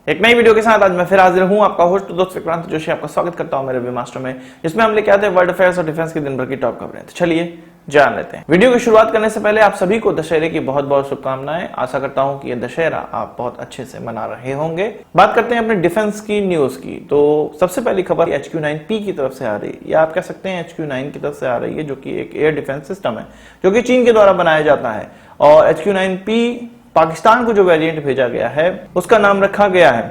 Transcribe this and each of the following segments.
एक नई वीडियो के साथ आज मैं फिर हाजिर हूं, आपका होस्ट दोस्त विक्रांत जोशी आपका स्वागत करता हूं मेरे वी मास्टर में, जिसमें हम लेके आते हैं वर्ल्ड अफेयर्स और डिफेंस की दिन भर की टॉप खबरें। तो चलिए जान लेते हैं। वीडियो की शुरुआत करने से पहले आप सभी को दशहरे की बहुत बहुत शुभकामनाएं। आशा करता हूं कि ये दशहरा आप बहुत अच्छे से मना रहे होंगे। बात करते हैं अपने डिफेंस की न्यूज की। तो सबसे पहली खबर HQ-9P की तरफ से आ रही है, या आप कह सकते हैं HQ-9 की तरफ से आ रही है, जो कि एक एयर डिफेंस सिस्टम है जो कि चीन के द्वारा बनाया जाता है। और HQ-9P पाकिस्तान को जो वेरिएंट भेजा गया है उसका नाम रखा गया है।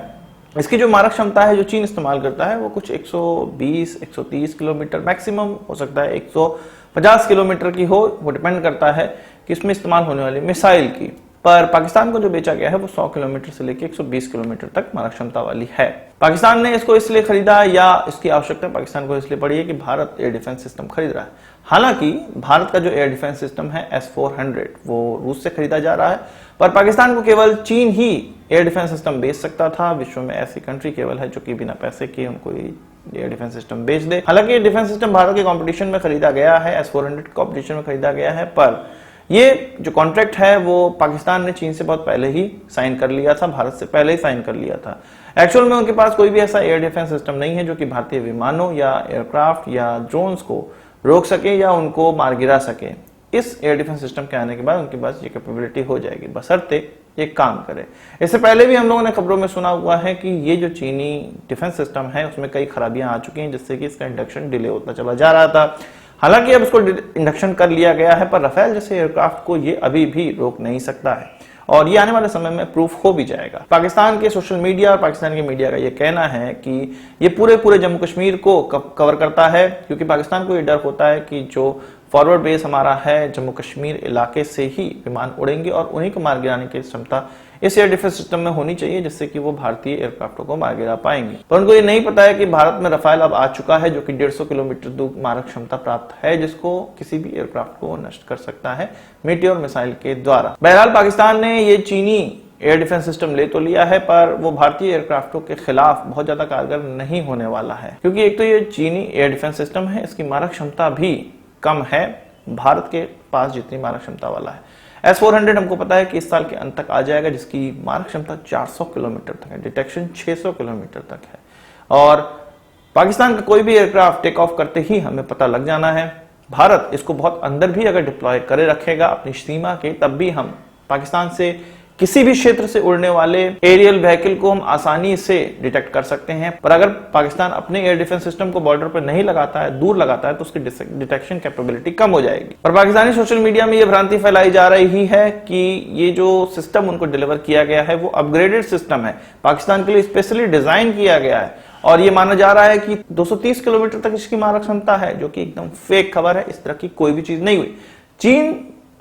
इसकी जो मारक क्षमता है जो चीन इस्तेमाल करता है वो कुछ 120-130 किलोमीटर, मैक्सिमम हो सकता है 150 किलोमीटर की हो, वो डिपेंड करता है कि इसमें इस्तेमाल होने वाली मिसाइल की। पर पाकिस्तान को जो बेचा गया है वो 100 किलोमीटर से लेकर 120 किलोमीटर तक मारक क्षमता वाली है। पाकिस्तान ने इसको इसलिए खरीदा, या इसकी आवश्यकता पाकिस्तान को इसलिए पड़ी है कि भारत एयर डिफेंस सिस्टम खरीद रहा है। हालांकि भारत का जो एयर डिफेंस सिस्टम है S-400 वो रूस से खरीदा जा रहा है, पर पाकिस्तान को केवल चीन ही एयर डिफेंस सिस्टम बेच सकता था। विश्व में ऐसी कंट्री केवल है जो कि बिना पैसे के उनको एयर डिफेंस सिस्टम बेच दे। हालांकि ये डिफेंस सिस्टम भारत के कंपटीशन में खरीदा गया है, S-400 कंपटीशन में खरीदा गया है, पर ये जो कॉन्ट्रैक्ट है वो पाकिस्तान ने चीन से बहुत पहले ही साइन कर लिया था, भारत से पहले ही साइन कर लिया था। एक्चुअल में उनके पास कोई भी ऐसा एयर डिफेंस सिस्टम नहीं है जो कि भारतीय विमानों या एयरक्राफ्ट या ड्रोन्स को रोक सके या उनको मार गिरा सके। इस एयर डिफेंस सिस्टम के आने के बाद उनके पास ये कैपेबिलिटी हो जाएगी, बशर्ते ये काम करे। इससे पहले भी हम लोगों ने खबरों में सुना हुआ है कि ये जो चीनी डिफेंस सिस्टम है उसमें कई खराबियां आ चुकी हैं, जिससे कि इसका इंडक्शन डिले होता चला जा रहा था। हालांकि अब इसको इंडक्शन कर लिया गया है, पर राफेल जैसे एयरक्राफ्ट को ये अभी भी रोक नहीं सकता है, और ये आने वाले समय में प्रूफ हो भी जाएगा। पाकिस्तान के सोशल मीडिया और पाकिस्तान के मीडिया का ये कहना है कि ये पूरे जम्मू कश्मीर को कवर करता है, क्योंकि पाकिस्तान को ये डर होता है कि जो फॉरवर्ड बेस हमारा है जम्मू कश्मीर इलाके से ही विमान उड़ेंगे और उन्हीं को मार गिराने की क्षमता इस एयर डिफेंस सिस्टम में होनी चाहिए, जिससे कि वो भारतीय एयरक्राफ्टों को मार गिरा पाएंगे। पर उनको ये नहीं पता है कि भारत में राफेल अब आ चुका है जो कि 150 किलोमीटर दूर मारक क्षमता प्राप्त है, जिसको किसी भी एयरक्राफ्ट को नष्ट कर सकता है मीटियोर मिसाइल के द्वारा। बहरहाल पाकिस्तान ने ये चीनी एयर डिफेंस सिस्टम ले तो लिया है, पर वो भारतीय एयरक्राफ्टों के खिलाफ बहुत ज्यादा कारगर नहीं होने वाला है, क्योंकि एक तो ये चीनी एयर डिफेंस सिस्टम है, इसकी मारक क्षमता भी कम है भारत के पास जितनी मारक क्षमता वाला है। S-400 हमको पता है कि इस साल के अंत तक आ जाएगा, जिसकी मारक क्षमता 400 किलोमीटर तक है, डिटेक्शन 600 किलोमीटर तक है, और पाकिस्तान का कोई भी एयरक्राफ्ट टेक ऑफ करते ही हमें पता लग जाना है। भारत इसको बहुत अंदर भी अगर डिप्लॉय करे रखेगा अपनी सीमा के, तब भी हम पाकिस्तान से किसी भी क्षेत्र से उड़ने वाले एरियल व्हीकल को हम आसानी से डिटेक्ट कर सकते हैं। पर अगर पाकिस्तान अपने एयर डिफेंस सिस्टम को बॉर्डर पर नहीं लगाता है, दूर लगाता है, तो उसकी डिटेक्शन कैपेबिलिटी कम हो जाएगी। पर पाकिस्तानी सोशल मीडिया में यह भ्रांति फैलाई जा रही है कि ये जो सिस्टम उनको डिलीवर किया गया है वो अपग्रेडेड सिस्टम है, पाकिस्तान के लिए स्पेशली डिजाइन किया गया है, और ये माना जा रहा है कि 230 किलोमीटर तक इसकी मारक क्षमता है, जो कि एकदम फेक खबर है। इस तरह की कोई भी चीज नहीं हुई। चीन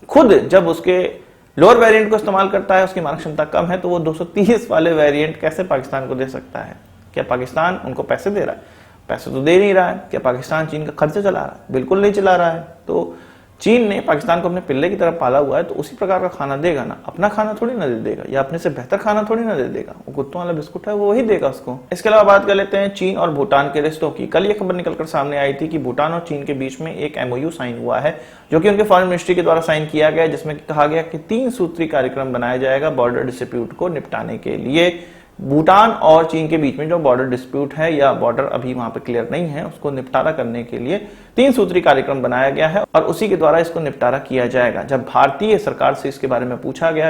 खुद जब उसके लोअर वेरिएंट को इस्तेमाल करता है, उसकी मारक क्षमता कम है, तो वो 230 वाले वेरिएंट कैसे पाकिस्तान को दे सकता है? क्या पाकिस्तान उनको पैसे दे रहा है? पैसे तो दे नहीं रहा है। क्या पाकिस्तान चीन का खर्चा चला रहा है? बिल्कुल नहीं चला रहा है। तो चीन ने पाकिस्तान को अपने पिल्ले की तरह पाला हुआ है, तो उसी प्रकार का खाना देगा ना, अपना खाना थोड़ी ना दे देगा, या अपने से बेहतर खाना थोड़ी ना दे देगा। वो कुत्तों वाला बिस्कुट है वो वही देगा उसको। इसके अलावा बात कर लेते हैं चीन और भूटान के रिश्तों की। कल ये खबर निकलकर सामने आई थी कि भूटान और चीन के बीच में एक MOU साइन हुआ है, जो कि उनके फॉरेन मिनिस्ट्री के द्वारा साइन किया गया, जिसमें कहा गया कि 3 सूत्री कार्यक्रम बनाया जाएगा बॉर्डर डिस्प्यूट को निपटाने के लिए। भूटान और चीन के बीच में जो बॉर्डर डिस्प्यूट है या बॉर्डर अभी वहां पे क्लियर नहीं है, उसको निपटारा करने के लिए 3 सूत्री कार्यक्रम बनाया गया है, और उसी के द्वारा इसको निपटारा किया जाएगा। जब भारतीय सरकार से इसके बारे में पूछा गया,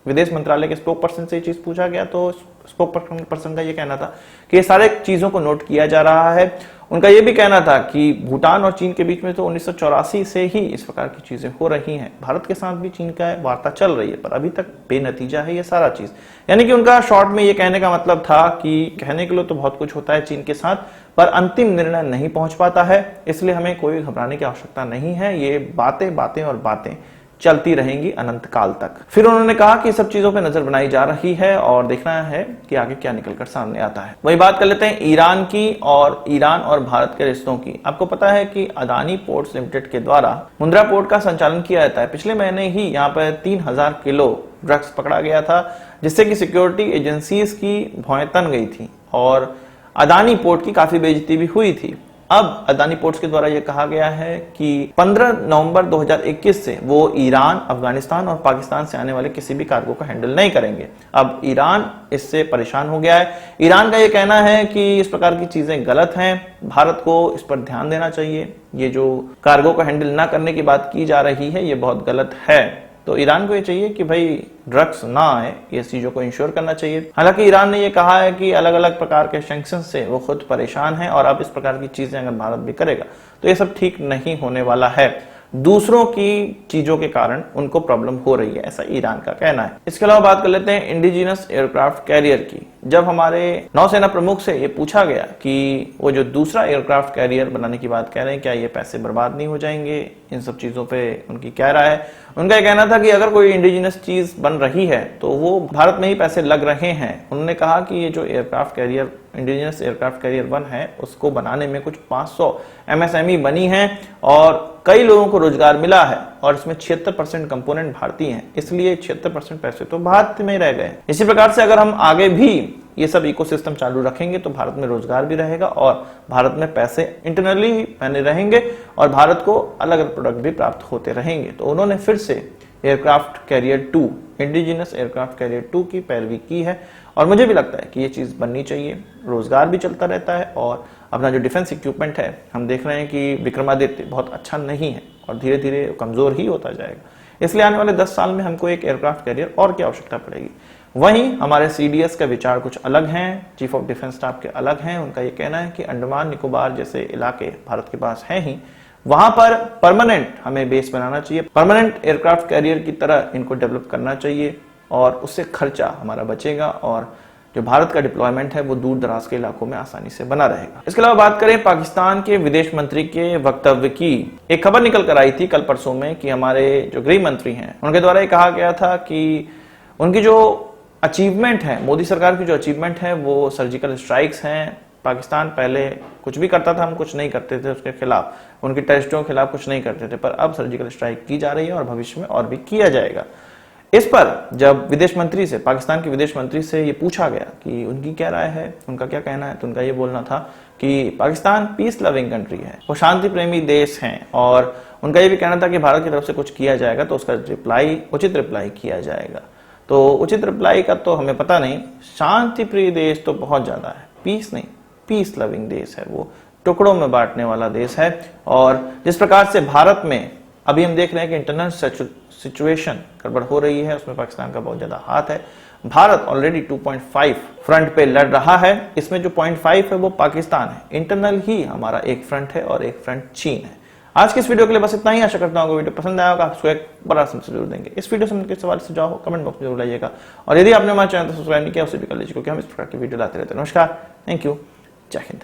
विदेश मंत्रालय के स्पोक पर्सन से ये चीज पूछा गया, तो स्पोक पर्सन का ये कहना था कि ये सारे चीजों को नोट किया जा रहा है। उनका ये भी कहना था कि भूटान और चीन के बीच में तो 1984 से ही इस प्रकार की चीजें हो रही हैं। भारत के साथ भी चीन का वार्ता चल रही है, पर अभी तक बेनतीजा है ये सारा चीज। यानी कि उनका शॉर्ट में ये कहने का मतलब था कि कहने के लिए तो बहुत कुछ होता है चीन के साथ, पर अंतिम निर्णय नहीं पहुंच पाता है, इसलिए हमें कोई घबराने की आवश्यकता नहीं है। ये बातें और बातें चलती रहेंगी अनंत काल तक। फिर उन्होंने कहा कि सब चीजों पे नजर बनाई जा रही है और देखना है कि आगे क्या निकलकर सामने आता है। वही बात कर लेते हैं ईरान की, और ईरान और भारत के रिश्तों की। आपको पता है कि अदानी पोर्ट्स लिमिटेड के द्वारा मुंद्रा पोर्ट का संचालन किया जाता है। पिछले महीने ही यहाँ पर 3000 किलो ड्रग्स पकड़ा गया था, जिससे कि सिक्योरिटी एजेंसीज की भौएं तन गई थी और अदानी पोर्ट की काफी बेइज्जती भी हुई थी। अब अदानी पोर्ट्स के द्वारा यह कहा गया है कि 15 नवंबर 2021 से वो ईरान, अफगानिस्तान और पाकिस्तान से आने वाले किसी भी कार्गो को हैंडल नहीं करेंगे। अब ईरान इससे परेशान हो गया है। ईरान का यह कहना है कि इस प्रकार की चीजें गलत हैं, भारत को इस पर ध्यान देना चाहिए। ये जो कार्गो को हैंडल ना करने की बात की जा रही है ये बहुत गलत है। तो ईरान को ये चाहिए कि भाई ड्रग्स ना आए, ये चीजों को इंश्योर करना चाहिए। हालांकि ईरान ने ये कहा है कि अलग अलग प्रकार के सैंक्शन से वो खुद परेशान है और अब इस प्रकार की चीजें अगर भारत भी करेगा तो ये सब ठीक नहीं होने वाला है। दूसरों की चीजों के कारण उनको प्रॉब्लम हो रही है, ऐसा ईरान का कहना है। इसके अलावा बात कर लेते हैं इंडिजिनस एयरक्राफ्ट कैरियर की। जब हमारे नौसेना प्रमुख से ये पूछा गया कि वो जो दूसरा एयरक्राफ्ट कैरियर बनाने की बात कह रहे हैं, क्या ये पैसे बर्बाद नहीं हो जाएंगे, इन सब चीजों पे उनकी क्या राय है। उनका ये कहना था कि अगर कोई इंडिजिनस चीज बन रही है तो वो भारत में ही पैसे लग रहे हैं। उन्होंने कहा कि ये जो aircraft carrier, indigenous aircraft carrier 1 है, उसको बनाने में कुछ 500 MSME बनी है और कई लोगों को रोजगार मिला है और इसमें 76% कंपोनेंट भारतीय हैं, इसलिए 76% पैसे तो भारत में रह गए। इसी प्रकार से अगर हम आगे भी ये सब इकोसिस्टम चालू रखेंगे तो भारत में रोजगार भी रहेगा और भारत में पैसे इंटरनली बने रहेंगे और भारत को अलग अलग प्रोडक्ट भी प्राप्त होते रहेंगे। तो उन्होंने फिर से aircraft carrier 2, indigenous aircraft carrier 2 की पैरवी की है और मुझे भी लगता है कि ये चीज बननी चाहिए। रोजगार भी चलता रहता है और अपना जो डिफेंस इक्विपमेंट है, हम देख रहे हैं कि विक्रमादित्य बहुत अच्छा नहीं है और धीरे धीरे कमजोर ही होता जाएगा। इसलिए आने वाले 10 साल में हमको एक एयरक्राफ्ट कैरियर और की आवश्यकता पड़ेगी। वहीं हमारे CDS का विचार कुछ अलग हैं, चीफ ऑफ डिफेंस स्टाफ के अलग हैं। उनका ये कहना है कि अंडमान निकोबार जैसे इलाके भारत के पास हैं ही, वहां पर परमानेंट हमें बेस बनाना चाहिए, परमानेंट एयरक्राफ्ट कैरियर की तरह इनको डेवलप करना चाहिए और उससे खर्चा हमारा बचेगा और जो भारत का डिप्लॉयमेंट है वो दूर दराज के इलाकों में आसानी से बना रहेगा। इसके अलावा बात करें पाकिस्तान के विदेश मंत्री के वक्तव्य की। एक खबर निकल कर आई थी कल परसों में कि हमारे जो गृह मंत्री हैं उनके द्वारा ये कहा गया था कि उनकी जो अचीवमेंट है, मोदी सरकार की जो अचीवमेंट है वो सर्जिकल स्ट्राइक्स हैं। पाकिस्तान पहले कुछ भी करता था, हम कुछ नहीं करते थे उसके खिलाफ, उनकी टेररिस्टों के खिलाफ कुछ नहीं करते थे, पर अब सर्जिकल स्ट्राइक की जा रही है और भविष्य में और भी किया जाएगा। इस पर जब विदेश मंत्री से, पाकिस्तान के विदेश मंत्री से ये पूछा गया कि उनकी क्या राय है, उनका क्या कहना है, तो उनका ये बोलना था कि पाकिस्तान पीस लविंग कंट्री है, वो शांति प्रेमी देश हैं और उनका ये भी कहना था कि भारत की तरफ से कुछ किया जाएगा तो उसका रिप्लाई, उचित रिप्लाई किया जाएगा। तो उचित रिप्लाई का तो हमें पता नहीं। शांति प्रिय देश तो बहुत ज्यादा है, पीस नहीं, पीस लविंग देश है, वो टुकड़ों में बांटने वाला देश है। और जिस प्रकार से भारत में अभी हम देख रहे हैं कि इंटरनल सिचुएशन गड़बड़ हो रही है, उसमें पाकिस्तान का बहुत ज्यादा हाथ है। भारत ऑलरेडी 2.5 फ्रंट पे लड़ रहा है, इसमें जो 0.5 है वो पाकिस्तान है। इंटरनल ही हमारा एक फ्रंट है और एक फ्रंट चीन है। आज के इस वीडियो के लिए बस इतना ही। आशा करता हूँ वीडियो पसंद आया होगा, आपको एक बड़ा समझ जरूर देंगे। इस वीडियो से मिलकर सवाल सुझाव हो कमेंट बॉक्स में जरूर लाइएगा और यदि आपने हमारे चैनल को सब्सक्राइब नहीं किया उसे भी कर लीजिए क्योंकि हम इस प्रकार की वीडियो लाते रहते हैं। नमस्कार, थैंक यू, जय हिंद।